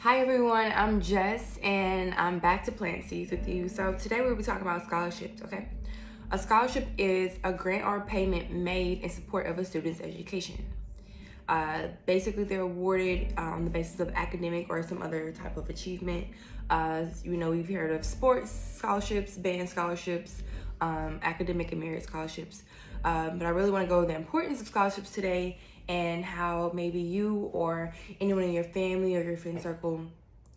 Hi everyone, I'm Jess and I'm back to plant seeds with you. So today we'll be talking about scholarships, okay? A scholarship is a grant or payment made in support of a student's education. Basically, they're awarded on the basis of academic or some other type of achievement. We've heard of sports scholarships, band scholarships, academic and merit scholarships. But I really want to go over the importance of scholarships today and how maybe you or anyone in your family or your friend circle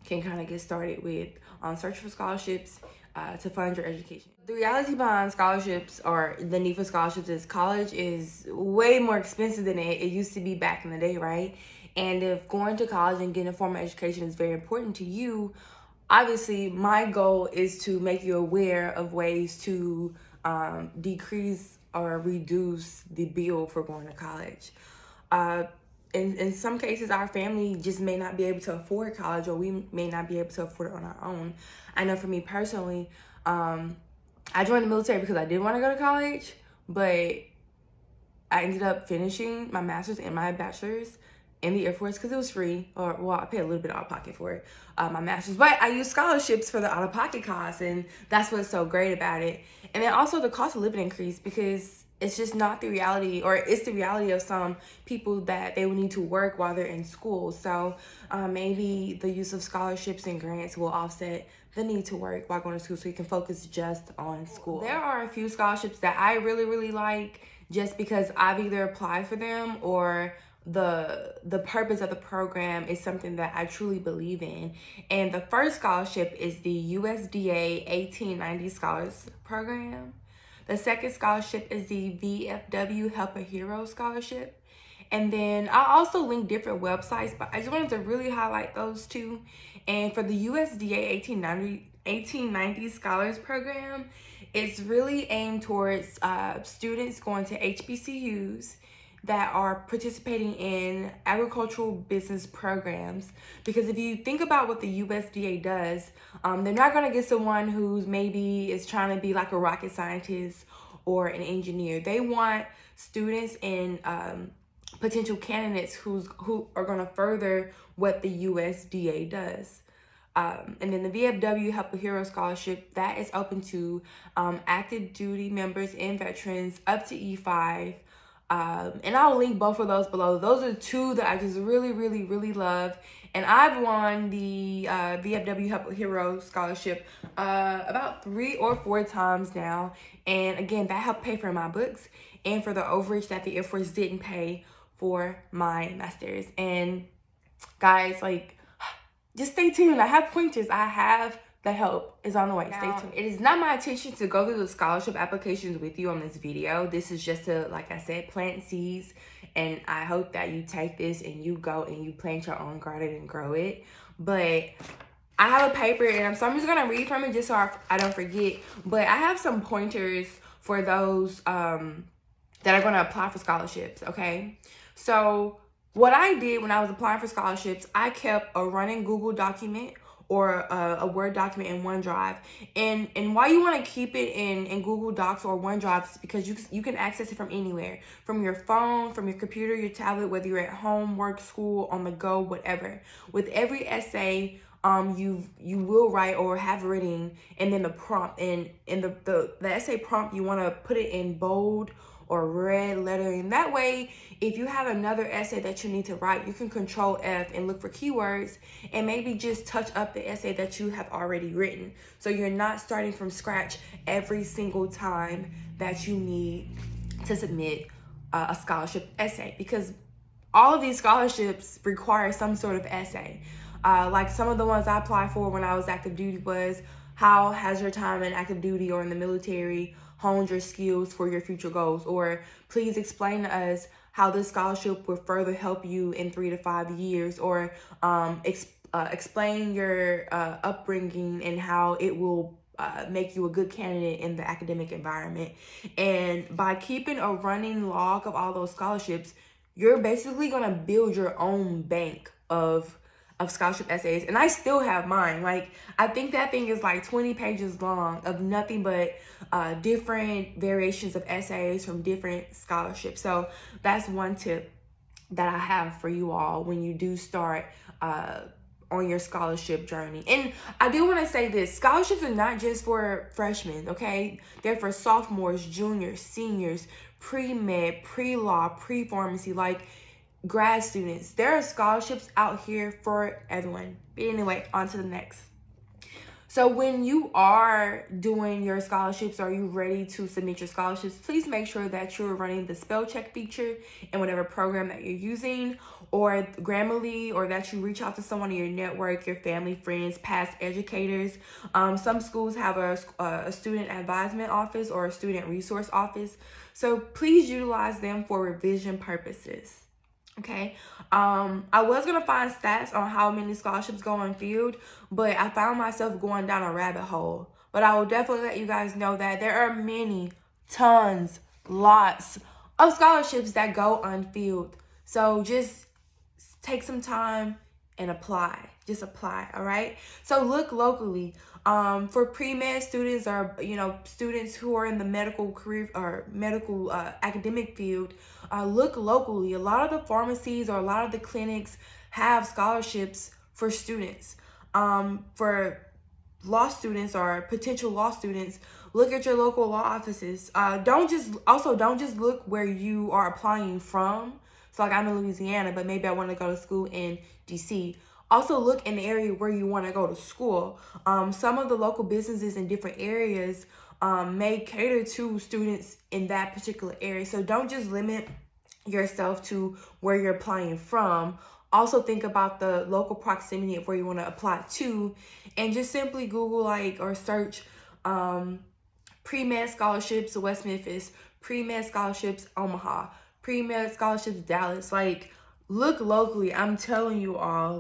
can kind of get started with search for scholarships to fund your education. The reality behind scholarships or the need for scholarships is college is way more expensive than it used to be back in the day, right? And if going to college and getting a formal education is very important to you, obviously my goal is to make you aware of ways to decrease or reduce the bill for going to college. In some cases, our family just may not be able to afford college, or we may not be able to afford it on our own. I know for me personally, I joined the military because I did want to go to college, but I ended up finishing my master's and my bachelor's in the Air Force because it was free, I paid a little bit out of pocket for it, my master's, but I used scholarships for the out of pocket costs, and that's what's so great about it. And then also the cost of living increased because it's just not the reality, or it's the reality of some people that they will need to work while they're in school. So maybe the use of scholarships and grants will offset the need to work while going to school so you can focus just on school. There are a few scholarships that I really, really like just because I've either applied for them or the purpose of the program is something that I truly believe in. And the first scholarship is the USDA 1890 Scholars Program. The second scholarship is the VFW Help a Hero Scholarship. And then I'll also link different websites, but I just wanted to really highlight those two. And for the USDA 1890 Scholars Program, it's really aimed towards students going to HBCUs that are participating in agricultural business programs. Because if you think about what the USDA does, they're not going to get someone who's maybe is trying to be like a rocket scientist or an engineer. They want students and potential candidates who are going to further what the USDA does. And then the VFW Help a Hero Scholarship, that is open to active duty members and veterans up to E5. And I'll link both of those below. Those are two that I just really, really, really love. And I've won the VFW Help a Hero Scholarship about 3 or 4 times now. And again, that helped pay for my books and for the overage that the Air Force didn't pay for my master's. And guys, just stay tuned. I have pointers. I have the help is on the way. Stay tuned. It is not my intention to go through the scholarship applications with you on this video. This is just to, like I said, plant seeds. And I hope that you take this and you go and you plant your own garden and grow it. But I have a paper, and so I'm just going to read from it just so I don't forget. But I have some pointers for those that are going to apply for scholarships, okay? So what I did when I was applying for scholarships, I kept a running Google document or a Word document in OneDrive. And why you want to keep it in Google Docs or OneDrive is because you can access it from anywhere. From your phone, from your computer, your tablet, whether you're at home, work, school, on the go, whatever. With every essay you will write or have written, and then the prompt, and in the essay prompt, you want to put it in bold or red lettering. That way, if you have another essay that you need to write, you can Control F and look for keywords and maybe just touch up the essay that you have already written. So you're not starting from scratch every single time that you need to submit a scholarship essay, because all of these scholarships require some sort of essay. Like some of the ones I applied for when I was active duty was, how has your time in active duty or in the military honed your skills for your future goals? Or please explain to us how this scholarship will further help you in 3 to 5 years. Or explain your upbringing and how it will make you a good candidate in the academic environment. And by keeping a running log of all those scholarships, you're basically going to build your own bank of scholarship essays. And I still have mine. Like, I think that thing is like 20 pages long of nothing but different variations of essays from different scholarships. So that's one tip that I have for you all when you do start on your scholarship journey. And I do want to say this, scholarships are not just for freshmen, okay? They're for sophomores, juniors, seniors, pre-med, pre-law, pre-pharmacy, like grad students. There are scholarships out here for everyone. But anyway, on to the next. So when you are doing your scholarships, or you ready to submit your scholarships, please make sure that you're running the spell check feature in whatever program that you're using, or Grammarly, or that you reach out to someone in your network, your family, friends, past educators. Some schools have a student advisement office or a student resource office. So please utilize them for revision purposes. Okay, I was gonna find stats on how many scholarships go unfilled, but I found myself going down a rabbit hole. But I will definitely let you guys know that there are many, tons, lots of scholarships that go unfilled. So just take some time and apply. Just apply, all right? So look locally. For pre-med students, or students who are in the medical career or medical academic field, look locally. A lot of the pharmacies or a lot of the clinics have scholarships for students. For law students or potential law students, look at your local law offices. Don't just look where you are applying from. So like, I'm in Louisiana, but maybe I want to go to school in DC. Also look in the area where you want to go to school. Some of the local businesses in different areas may cater to students in that particular area. So don't just limit yourself to where you're applying from. Also think about the local proximity of where you want to apply to, and just simply Google or search pre-med scholarships West Memphis, pre-med scholarships Omaha, pre-med scholarships Dallas. Look locally. I'm telling you all,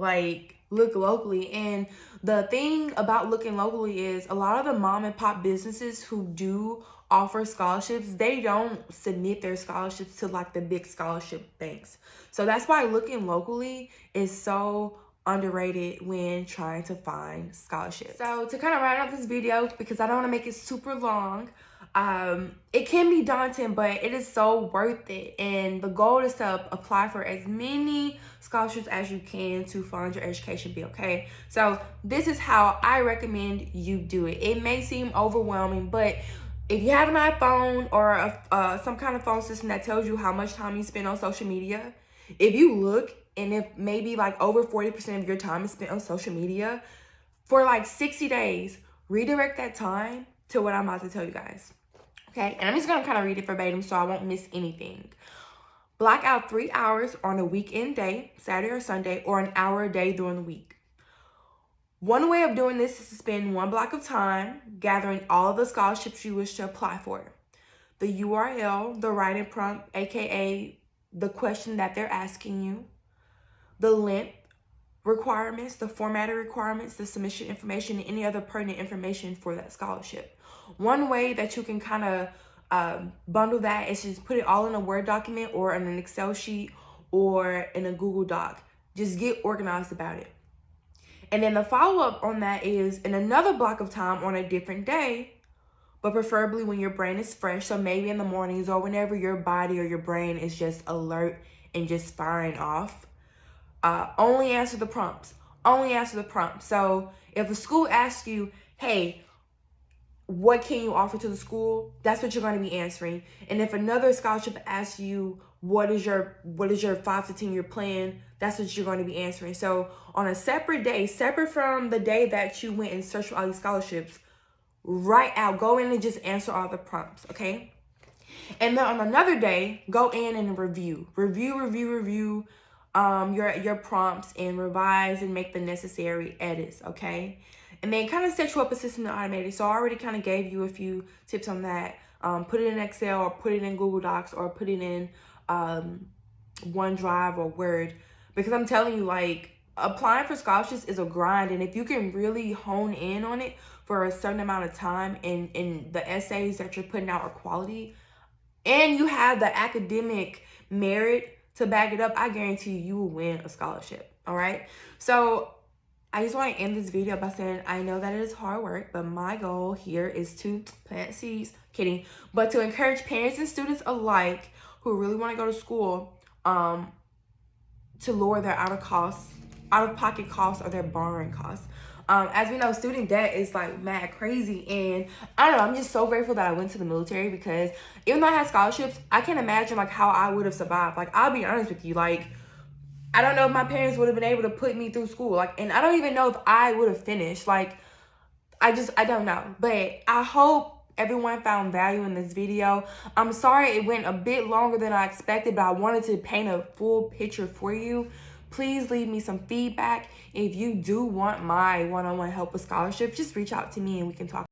look locally. And the thing about looking locally is a lot of the mom and pop businesses who do offer scholarships, they don't submit their scholarships to the big scholarship banks. So that's why looking locally is so underrated when trying to find scholarships. So to kind of round up this video, because I don't want to make it super long, it can be daunting, but it is so worth it. And the goal is to apply for as many scholarships as you can to fund your education bill, okay? So this is how I recommend you do it. It may seem overwhelming, but if you have an iPhone or some kind of phone system that tells you how much time you spend on social media, if you look, and if maybe over 40% of your time is spent on social media, for 60 days, redirect that time to what I'm about to tell you guys. Okay, and I'm just gonna kind of read it verbatim so I won't miss anything. Block out 3 hours on a weekend day, Saturday or Sunday, or an hour a day during the week. One way of doing this is to spend one block of time gathering all of the scholarships you wish to apply for. The URL, the writing prompt, aka the question that they're asking you, the length requirements, the formatting requirements, the submission information, and any other pertinent information for that scholarship. One way that you can kind of bundle that is just put it all in a Word document or in an Excel sheet or in a Google Doc. Just get organized about it. And then the follow-up on that is in another block of time on a different day, but preferably when your brain is fresh. So maybe in the mornings or whenever your body or your brain is just alert and just firing off. Only answer the prompts. Only answer the prompts. So if a school asks you, hey, what can you offer to the school? That's what you're going to be answering. And if another scholarship asks you, what is your 5 to 10 year plan? That's what you're going to be answering. So on a separate day, separate from the day that you went and searched for all these scholarships, go in and just answer all the prompts, okay? And then on another day, go in and review your prompts and revise and make the necessary edits, okay? And then kind of set you up a system to automate it. So I already kind of gave you a few tips on that. Put it in Excel or put it in Google Docs or put it in OneDrive or Word. Because I'm telling you, applying for scholarships is a grind. And if you can really hone in on it for a certain amount of time and the essays that you're putting out are quality, and you have the academic merit to back it up, I guarantee you will win a scholarship, all right? So I just want to end this video by saying I know that it is hard work, but my goal here is to plant seeds, kidding, but to encourage parents and students alike who really want to go to school to lower their out-of-cost out-of-pocket costs or their borrowing costs. As we know, student debt is like mad crazy, and I don't know, I'm just so grateful that I went to the military, because even though I had scholarships, I can't imagine like how I would have survived. Like, I'll be honest with you, like, I don't know if my parents would have been able to put me through school, like, and I don't even know if I would have finished. Like, I don't know. But I hope everyone found value in this video. I'm sorry it went a bit longer than I expected, but I wanted to paint a full picture for you. Please leave me some feedback. If you do want my one-on-one help with scholarships, just reach out to me and we can talk.